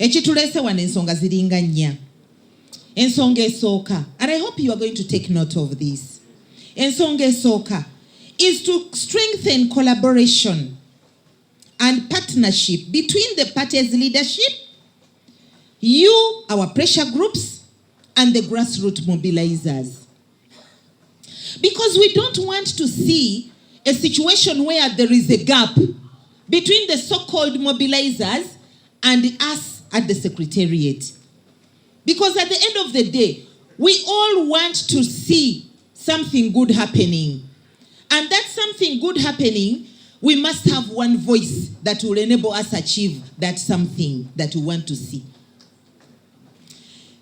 Ekitulese wane ensonga ziringa nnya. Ensonga esooka, and I hope you are going to take note of this. Ensonga esooka is to strengthen collaboration and partnership between the party's leadership, you, our pressure groups, and the grassroots mobilizers. Because we don't want to see a situation where there is a gap between the so-called mobilizers and us at the secretariat. Because at the end of the day, we all want to see something good happening. And that something good happening, we must have one voice that will enable us achieve that something that we want to see.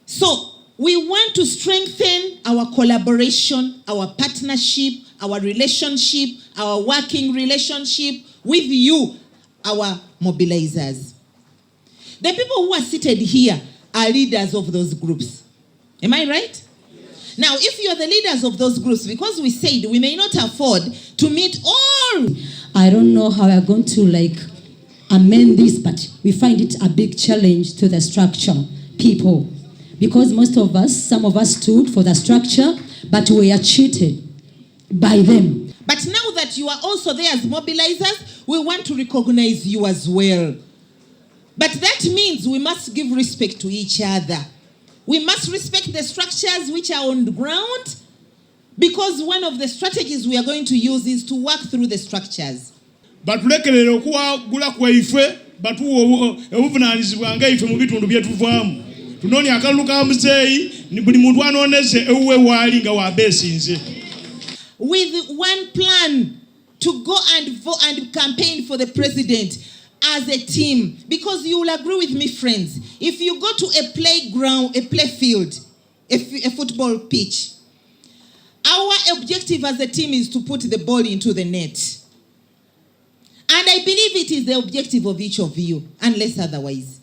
So, we want to strengthen our collaboration, our partnership, our relationship, our working relationship with you, our mobilizers. The people who are seated here are leaders of those groups. Am I right? Yes. Now, if you are the leaders of those groups, because we said we may not afford to meet all. I don't know how we are going to amend this, but we find it a big challenge to the structure, people. Because some of us stood for the structure, but we are cheated by them. But now that you are also there as mobilizers, we want to recognize you as well. But that means we must give respect to each other. We must respect the structures which are on the ground, because one of the strategies we are going to use is to work through the structures. But lekelero kuwagula kwaife batuwo obuvunanyizibwa nga ife mu bitundu byetuvaamu. Tunoni akalulu ka muzeeyi ni buli muntu anoneze ewuwe waali nga wabeesinze. With one plan to go and vote and campaign for the president as a team. Because you will agree with me, friends, if you go to a playground, a play field, a football pitch, our objective as a team is to put the ball into the net. And I believe it is the objective of each of you, unless otherwise.